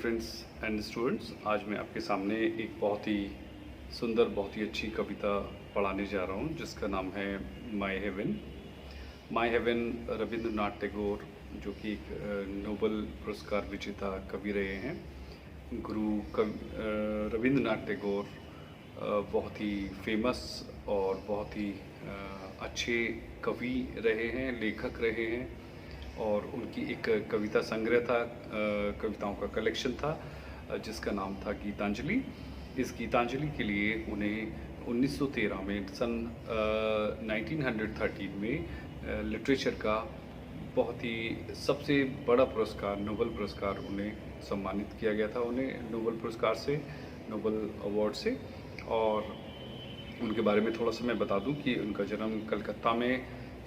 Friends and students, आज मैं आपके सामने एक बहुत ही सुंदर, बहुत ही अच्छी कविता पढ़ाने जा रहा हूँ जिसका नाम है my heaven. My heaven Rabindranath Tagore, जो कि एक नोबेल पुरस्कार विजेता कवि रहे हैं। रविंद्रनाथ टैगोर बहुत ही फेमस और बहुत ही अच्छे कवि रहे हैं, लेखक रहे हैं। और उनकी एक कविता संग्रह था, कविताओं का कलेक्शन था जिसका नाम था गीतांजलि। इस गीतांजलि के लिए उन्हें 1913 में 1913 में लिटरेचर का बहुत ही सबसे बड़ा पुरस्कार, नोबेल पुरस्कार, उन्हें सम्मानित किया गया था। उन्हें नोबेल पुरस्कार से, नोबेल अवार्ड से। और उनके बारे में थोड़ा सा मैं बता दूं कि उनका जन्म कलकत्ता में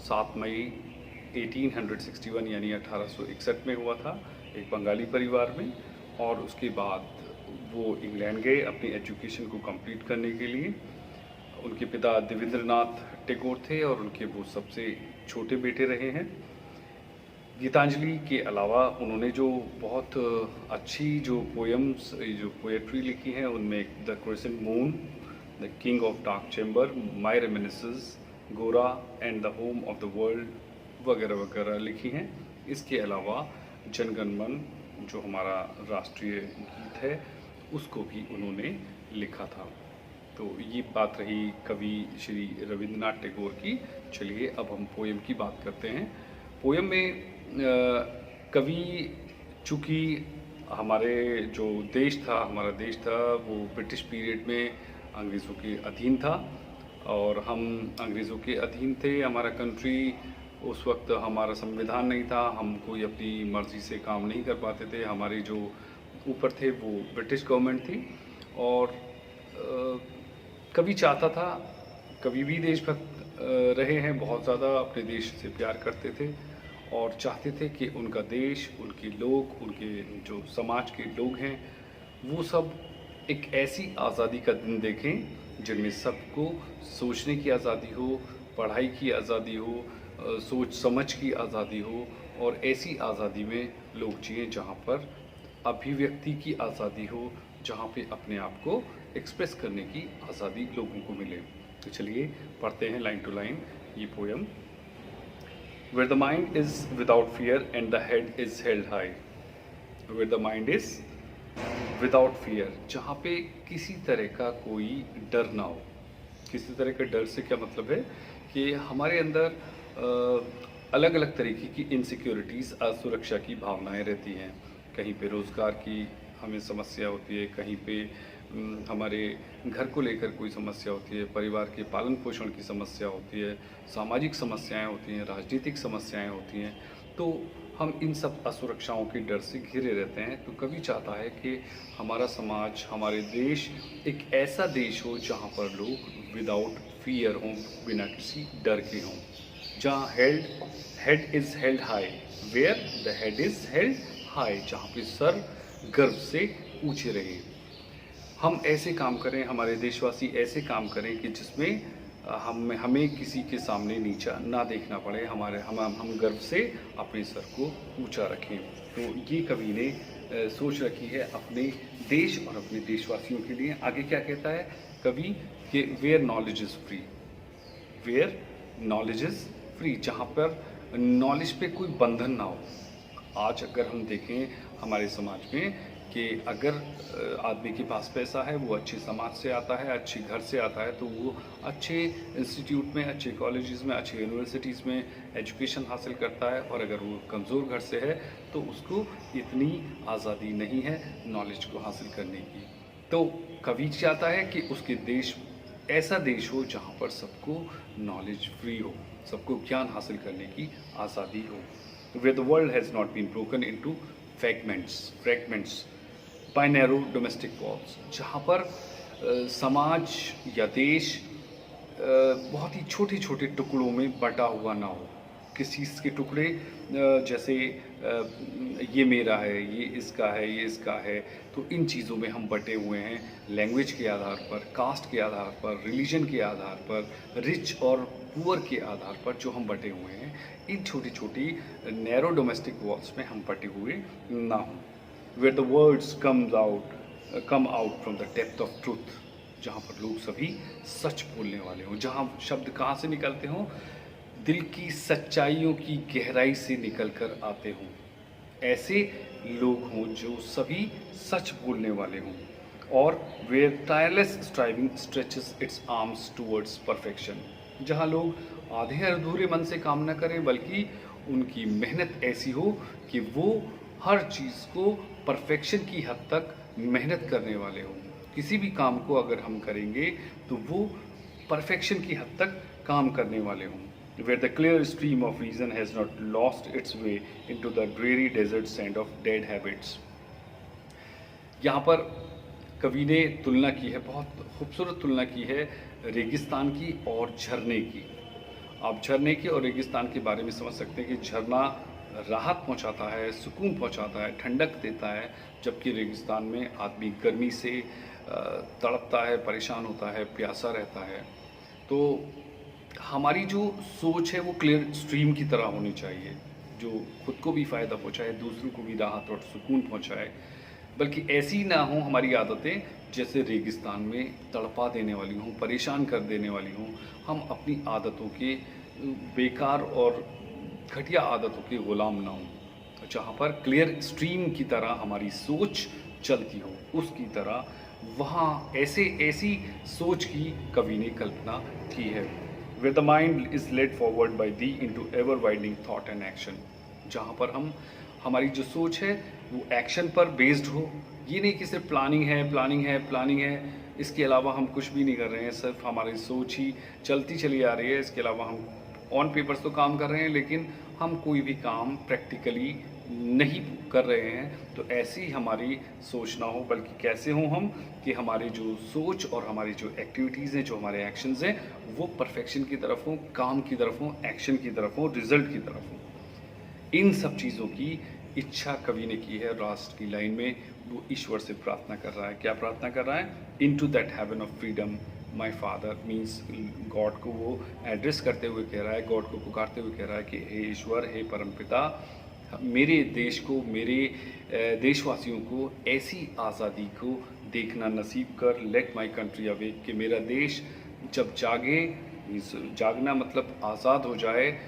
7 मई 1861 यानी 1861 में हुआ था, एक बंगाली परिवार में। और उसके बाद वो इंग्लैंड गए अपनी एजुकेशन को कंप्लीट करने के लिए। उनके पिता देवेंद्रनाथ टैगोर थे और उनके वो सबसे छोटे बेटे रहे हैं। गीतांजलि के अलावा उन्होंने जो बहुत अच्छी जो पोएम्स, जो पोएट्री लिखी है, उनमें the crescent moon, the king of dark chamber, my reminiscence, Gora and the home of the world वगैरह वगैरह लिखी हैं। इसके अलावा जनगण मन, जो हमारा राष्ट्रीय गीत है, उसको भी उन्होंने लिखा था। तो ये बात रही कवि श्री रविंद्रनाथ टैगोर की। चलिए अब हम पोएम की बात करते हैं। पोएम में कवि, चूँकि हमारे जो देश था, हमारा देश था, वो ब्रिटिश पीरियड में अंग्रेज़ों के अधीन था और हम अंग्रेज़ों के अधीन थे। हमारा कंट्री, उस वक्त हमारा संविधान नहीं था, हम कोई अपनी मर्ज़ी से काम नहीं कर पाते थे। हमारे जो ऊपर थे वो ब्रिटिश गवर्नमेंट थी। और कवि चाहता था, कवि भी देशभक्त रहे हैं, बहुत ज़्यादा अपने देश से प्यार करते थे और चाहते थे कि उनका देश, उनके लोग, उनके जो समाज के लोग हैं, वो सब एक ऐसी आज़ादी का दिन देखें जिनमें सबको सोचने की आज़ादी हो, पढ़ाई की आज़ादी हो, सोच समझ की आज़ादी हो। और ऐसी आज़ादी में लोग जिएं जहाँ पर अभिव्यक्ति की आज़ादी हो, जहाँ पे अपने आप को एक्सप्रेस करने की आज़ादी लोगों को मिले। तो चलिए पढ़ते हैं लाइन टू लाइन ये poem. Where the mind is without fear and the head is held high. Where the mind is without fear, जहाँ पे किसी तरह का कोई डर ना हो। किसी तरह का डर से क्या मतलब है कि हमारे अंदर अलग अलग तरीके की इनसिक्योरिटीज़, असुरक्षा की भावनाएं रहती हैं। कहीं पे रोज़गार की हमें समस्या होती है, कहीं पे हमारे घर को लेकर कोई समस्या होती है, परिवार के पालन पोषण की समस्या होती है, सामाजिक समस्याएं होती हैं, राजनीतिक समस्याएं होती हैं। तो हम इन सब असुरक्षाओं के डर से घिरे रहते हैं। तो कवि चाहता है कि हमारा समाज, हमारे देश एक ऐसा देश हो जहाँ पर लोग विदाउट फियर हों, बिना किसी डर के हों। जहाँ head is held high, where the head is held high, जहाँ पे सर गर्व से ऊँचे रहे। हम ऐसे काम करें, हमारे देशवासी ऐसे काम करें कि जिसमें हमें किसी के सामने नीचा ना देखना पड़े। हम गर्व से अपने सर को ऊंचा रखें। तो ये कवि ने सोच रखी है अपने देश और अपने देशवासियों के लिए। आगे क्या कहता है कवि कि where knowledge is free, where knowledge is free, जहाँ पर नॉलेज पे कोई बंधन ना हो। आज अगर हम देखें हमारे समाज में कि अगर आदमी के पास पैसा है, वो अच्छे समाज से आता है, अच्छे घर से आता है, तो वो अच्छे इंस्टीट्यूट में, अच्छे कॉलेजेस में, अच्छे यूनिवर्सिटीज़ में एजुकेशन हासिल करता है। और अगर वो कमज़ोर घर से है तो उसको इतनी आज़ादी नहीं है नॉलेज को हासिल करने की। तो कवि चाहता है कि उसके देश ऐसा देश हो जहाँ पर सबको नॉलेज फ्री हो, सबको ज्ञान हासिल करने की आज़ादी हो। Where the world has not been broken into fragments by narrow domestic walls, जहाँ पर समाज या देश बहुत ही छोटे छोटे टुकड़ों में बटा हुआ ना हो। किस चीज़ के टुकड़े, जैसे ये मेरा है, ये इसका है, ये इसका है। तो इन चीज़ों में हम बटे हुए हैं, लैंग्वेज के आधार पर, कास्ट के आधार पर, रिलीजन के आधार पर, रिच और पुअर के आधार पर जो हम बटे हुए हैं, इन छोटी छोटी नैरो डोमेस्टिक वॉल्स में हम बटे हुए ना हों। Where the words come out from the depth of truth, जहाँ पर लोग सभी सच बोलने वाले हों, जहाँ शब्द कहाँ से निकलते हों, दिल की सच्चाइयों की गहराई से निकल कर आते हों। ऐसे लोग हों जो सभी सच बोलने वाले हों, और where tireless striving stretches its arms towards perfection, जहाँ लोग आधे अधूरे मन से काम न करें बल्कि उनकी मेहनत ऐसी हो कि वो हर चीज़ को परफेक्शन की हद तक मेहनत करने वाले हों। किसी भी काम को अगर हम करेंगे तो वो परफेक्शन की हद तक काम करने वाले हों। Where the clear stream of reason has not lost its way into the dreary desert sand of dead habits. यहाँ पर कवि ने तुलना की है, बहुत खूबसूरत तुलना की है रेगिस्तान की और झरने की। आप झरने की और रेगिस्तान के बारे में समझ सकते हैं कि झरना राहत पहुंचाता है, सुकून पहुंचाता है, ठंडक देता है, जबकि रेगिस्तान में आदमी गर्मी से तड़पता है, परेशान होता है, प्यासा रहता है। तो हमारी जो सोच है वो क्लियर स्ट्रीम की तरह होनी चाहिए, जो खुद को भी फ़ायदा पहुंचाए, दूसरों को भी राहत और सुकून पहुंचाए। बल्कि ऐसी ना हो हमारी आदतें जैसे रेगिस्तान में तड़पा देने वाली हों, परेशान कर देने वाली हों। हम अपनी आदतों के बेकार और घटिया आदतों के ग़ुलाम ना हों। जहाँ पर क्लियर स्ट्रीम की तरह हमारी सोच चलती हो, उसकी तरह वहाँ ऐसी सोच की कवि ने कल्पना की है। Where the mind is led forward by thee into ever widening thought and action, जहाँ पर हमारी जो सोच है वो एक्शन पर बेस्ड हो। ये नहीं कि सिर्फ प्लानिंग है, इसके अलावा हम कुछ भी नहीं कर रहे हैं, सिर्फ हमारी सोच ही चलती चली आ रही है। इसके अलावा हम ऑन पेपर्स तो काम कर रहे हैं लेकिन हम कोई भी काम प्रैक्टिकली नहीं कर रहे हैं। तो ऐसी हमारी सोच ना हो, बल्कि कैसे हों हम कि हमारी जो सोच और हमारी जो एक्टिविटीज़ हैं, जो हमारे एक्शंस हैं, वो परफेक्शन की तरफ हों, काम की तरफ हों, एक्शन की तरफ हों, रिजल्ट की तरफ हों। इन सब चीज़ों की इच्छा कवि ने की है। लास्ट की लाइन में वो ईश्वर से प्रार्थना कर रहा है। क्या प्रार्थना कर रहा है? Into that heaven of freedom my father, means God को वो एड्रेस करते हुए कह रहा है, गॉड को पुकारते हुए कह रहा है कि हे ईश्वर, हे परमपिता, मेरे देश को, मेरे देशवासियों को ऐसी आज़ादी को देखना नसीब कर। लेट माय कंट्री अवेक, कि मेरा देश जब जागे, जागना मतलब आज़ाद हो जाए,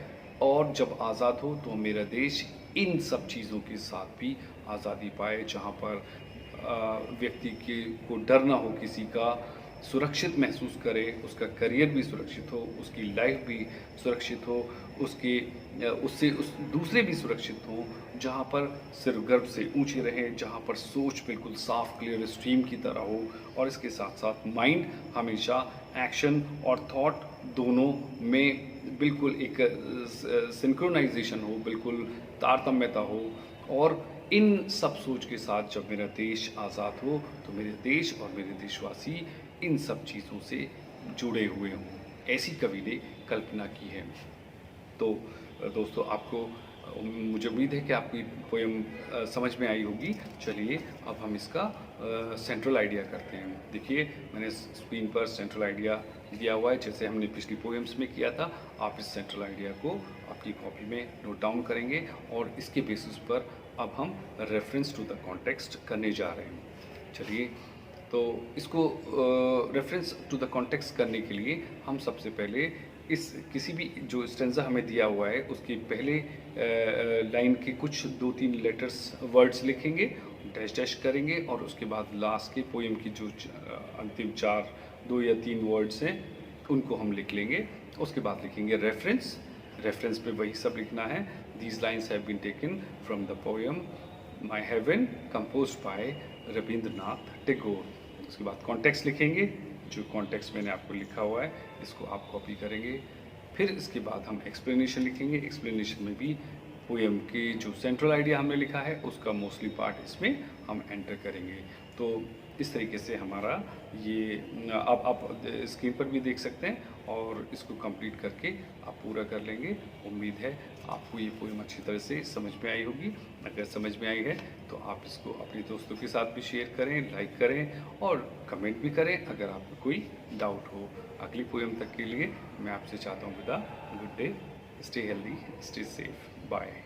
और जब आज़ाद हो तो मेरा देश इन सब चीज़ों के साथ भी आज़ादी पाए, जहाँ पर व्यक्ति को डर ना हो, किसी का सुरक्षित महसूस करे, उसका करियर भी सुरक्षित हो, उसकी लाइफ भी सुरक्षित हो, उससे दूसरे भी सुरक्षित हों, जहाँ पर सिर गर्भ से ऊंचे रहें, जहाँ पर सोच बिल्कुल साफ क्लियर स्ट्रीम की तरह हो, और इसके साथ साथ माइंड हमेशा एक्शन और थॉट दोनों में बिल्कुल एक सिंक्रोनाइजेशन हो, बिल्कुल तारतम्यता हो। और इन सब सोच के साथ जब मेरा देश आज़ाद हो तो मेरे देश और मेरे देशवासी इन सब चीज़ों से जुड़े हुए हों, ऐसी कवि ने कल्पना की है। तो दोस्तों, आपको मुझे उम्मीद है कि आपकी पोएम समझ में आई होगी। चलिए अब हम इसका सेंट्रल आइडिया करते हैं। देखिए, मैंने स्क्रीन पर सेंट्रल आइडिया दिया हुआ है, जैसे हमने पिछली पोएम्स में किया था। आप इस सेंट्रल आइडिया को अपनी कॉपी में नोट डाउन करेंगे, और इसके बेसिस पर अब हम रेफरेंस टू द कॉन्टेक्स्ट करने जा रहे हैं। चलिए, तो इसको रेफरेंस टू द कॉन्टेक्स्ट करने के लिए हम सबसे पहले इस किसी भी जो स्टेंजा हमें दिया हुआ है उसके पहले लाइन के कुछ 2-3 लेटर्स वर्ड्स लिखेंगे, डैश डैश करेंगे, और उसके बाद लास्ट के पोएम की जो अंतिम 2 या 3 वर्ड्स हैं उनको हम लिख लेंगे। उसके बाद लिखेंगे रेफरेंस। रेफरेंस पे वही सब लिखना है। These lines have been taken from the poem my heaven composed by Rabindranath Tagore. उसके बाद कॉन्टेक्स्ट लिखेंगे, जो कॉन्टेक्स्ट मैंने आपको लिखा हुआ है इसको आप कॉपी करेंगे। फिर इसके बाद हम एक्सप्लेनेशन लिखेंगे। एक्सप्लेनेशन में भी पोएम की जो सेंट्रल आइडिया हमने लिखा है उसका मोस्टली पार्ट इसमें हम एंटर करेंगे। तो इस तरीके से हमारा ये आप स्क्रीन पर भी देख सकते हैं, और इसको कंप्लीट करके आप पूरा कर लेंगे। उम्मीद है आपको ये पोएम अच्छी तरह से समझ में आई होगी। अगर समझ में आई है तो आप इसको अपने दोस्तों के साथ भी शेयर करें, लाइक करें, और कमेंट भी करें अगर आपको कोई डाउट हो। अगली पोएम तक के लिए मैं आपसे चाहता हूँ विदा। Good day, stay healthy, stay safe, bye.